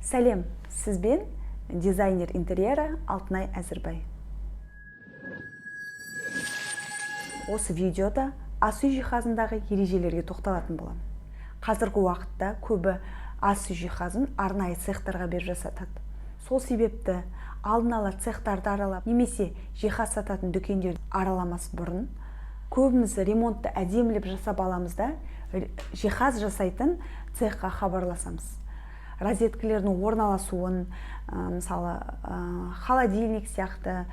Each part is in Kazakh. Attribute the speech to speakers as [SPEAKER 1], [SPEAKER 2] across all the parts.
[SPEAKER 1] Сәлем, сізбен дизайнер интерьері Алтынай Әзірбай. Осы видеода ас үй жиһазындағы ережелерге тоқталатын боламын. Қазіргі уақытта көбі ас үй жиһазын арнайы цехтарға беріп жасатады. Сол себепті алдын ала цехтарды аралап, немесе жиһаз сататын дүкендерді араламас бұрын, көбіміз ремонтты әдемілеп жасап аламыз да, жиһаз жасайтын цехқа хабарласамыз. Розеткілердің орналасуын, мысалы, холодильник сияқты,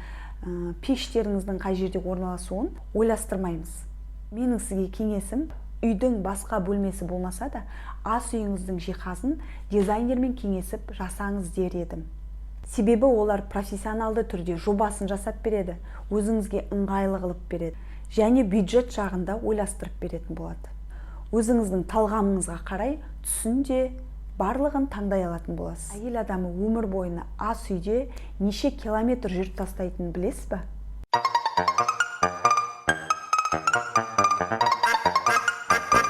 [SPEAKER 1] пештеріңіздің қай жерде орналасуын ойластырмаймыз. Менің сізге кеңесім, үйдің басқа бөлмесі болмаса да, ас үйіңіздің жиһазын дизайнермен кеңесіп жасаңыз дер едім. Себебі олар профессионалды түрде жобасын жасап береді, өзіңізге ыңғайлы қылып береді, және бюджет жағында ойластырып беретін болады. Өзіңіздің талғамыңызға қарай түсінде барлығын таңдай алатын боласыз. Әйел адамы өмір бойына ас үйде неше километр жүріп тастайтынын білесіз бе?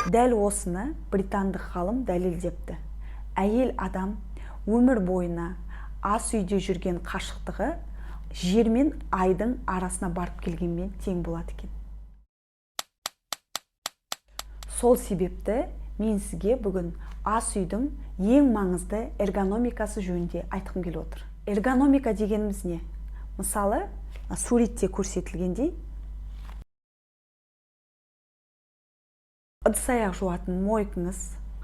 [SPEAKER 1] Дәл осыны британдық ғалым дәлелдепті. Әйел адам өмір бойына ас үйде жүрген қашықтығы жер мен айдың арасына барып келгенмен тең болады екен. Сол себепті мен сізге бүгін ас үйдің ең маңызды эргономикасы жөнінде айтқым келіп отыр. Эргономика дегеніміз не? Мысалы, суретте көрсетілгендей, ыдыс-аяқ жуатын мойкаңыз,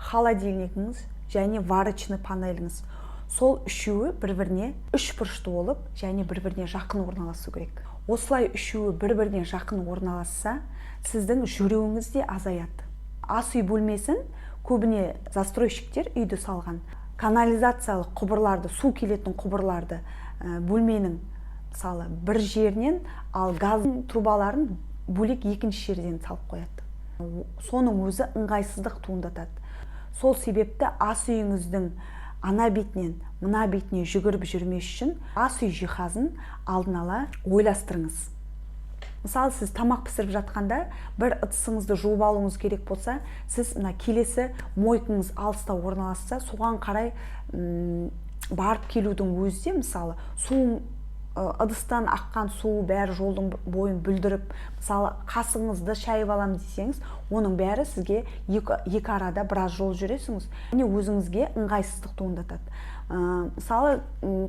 [SPEAKER 1] холодильнигіңіз және варочный панеліңіз. Сол үшеуі бір-біріне үш бұрышты болып, және бір-біріне жақын орналасу керек. Осылай үшеуі бір-біріне жақын орналасса, сіздің жүруіңіз де азаяды. Ас үй бөлмесін көбіне застройщиктер үйді салған. Канализациялық құбырларды, су келетін құбырларды бөлменің мысалы бір жерінен, ал газдың трубаларын бөлек екінші жерден салып қояды. Соның өзі ыңғайсыздық туындатады. Сол себепті ас үйіңіздің ана бетінен мына бетіне жүгіріп жүрмес үшін ас үй жиһазын алдын ала ойластырыңыз. Мысалы, сіз тамақ пісіріп жатқанда бір ыдысыңызды жуып алуыңыз керек болса, сіз келесі мойкаңыз алыста орналасса, соған қарай барып келудің өзі, мысалы, ыдыстан аққан су бәрі жолдың бойын бүлдіріп, мысалы, қасыңызды шайып алам десеңіз, оның бәрі сізге екі арада біраз жол жүресіңіз. Және өзіңізге ыңғайсыздық туындатады. Мысалы,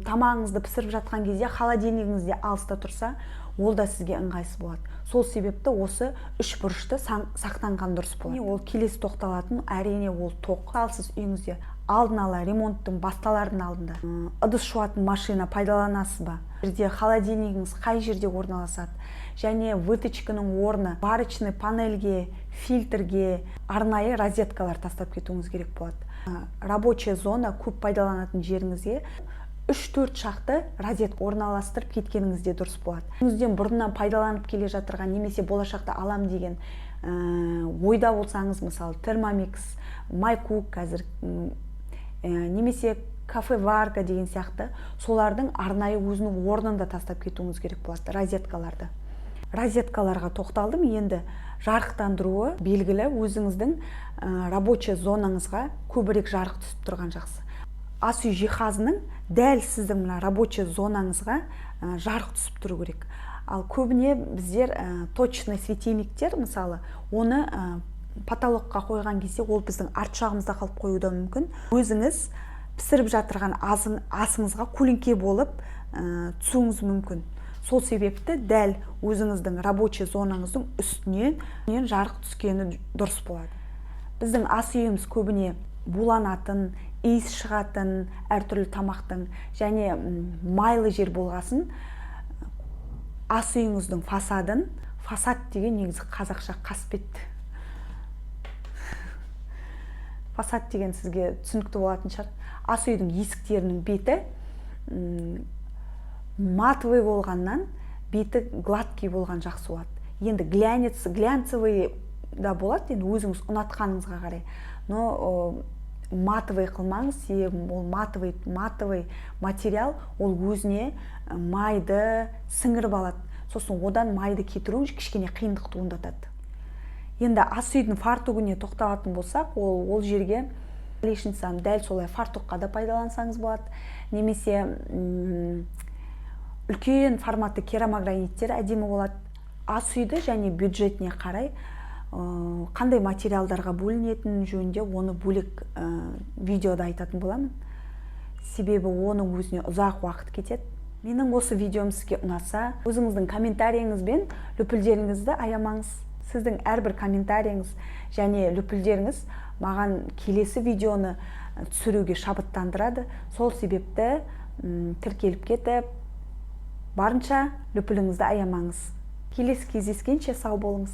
[SPEAKER 1] тамағыңызды пісіріп жатқан кезде холодильнигіңізде алыста тұрса, ол да сізге ыңғайсыз болады. Сол себепті осы үш бұрышты сақтанған дұрыс болады. Ол келесі тоқталатын, әрине ол тоқ. Ал сіз үйіңізде алдын ала ремонттың басталардың алдында ыдыс жуатын машина пайдаланасыз ба? Жерде холодильнигіңіз қай жерде орналасады? Және выточканың орны варочный панельге, фильтрге арнайы розеткалар тастап кетуіңіз керек болады. Рабочая зона көп пайдаланатын жеріңізге 3-4 шақты розетка орналастырып кеткеніңізде дұрыс болады. Өзіңізден бұрыннан пайдаланып келе жатырған, немесе болашақта алам деген ойда болсаңыз, мысалы, термомикс, майкук қазір, немесе кафе-варка деген сияқты, солардың арнайы өзінің орнында тастап кетуіңіз керек болады, розеткаларды. Розеткаларға тоқталдым, енді жарықтандыруы белгілі, өзіңіздің рабочий зонаңызға көбірек жарық түсіп тұрған жақсы. Ас үй жиһазының дәл сіздің рабочий зонаңызға жарық түсіп тұру керек. Ал көбіне біздер точный светильниктер, мысалы, оны потолокқа қойған кезде ол біздің арт жағымызда қалып қоюы мүмкін. Өзіңіз пісіріп жатырған асыңызға көлеңке болып түсуіңіз мүмкін. Сол себепті дәл өзіңіздің рабочий зонаңыздың үстінен жарық түскені дұрыс болады. Біздің ас үйіміз көбіне буланатын, иіс шығатын әртүрлі тамақтың және майлы жер болғасын, ас үйіңіздің фасадын, фасад деген негізі қазақша қасбет. Фасад деген сізге түсінікті болатын шығар. Ас үйдің есіктерінің беті матовый болғаннан, беті гладкий болған жақсы болады. Енді глянцевый да болады, енді өзіңіз ұнатқаныңызға қарай. Но матовый қылмаңыз, ол матовый материал, ол өзіне майды сіңіріп алады. Сосын одан майды кетіру кішкене қиындық туындатады. Енді ас үйдің фартугіне тоқталатын болсақ, ол жерге лишницаны дәл солай фартукка да пайдалансаңыз болады, немесе үлкен форматты керамограниттер әдемі болады. Ас үйді және бюджетіне қарай қандай материалдарға бөлінетінін жөнінде оны бөлек видеода айтатын боламын. Себебі оның өзіне ұзақ уақыт кетеді. Менің осы видеом сізге ұнаса, өзіңіздің комментарийіңізбен лүпілдеріңізді аямаңыз. Сіздің әрбір комментарийіңіз және лүпілдеріңіз маған келесі видеоны түсіруге шабыттандырады. Сол себепті тіркеліп кетіп, барынша лүпіліңізді аямаңыз. Келесі кездескенше сау болыңыз.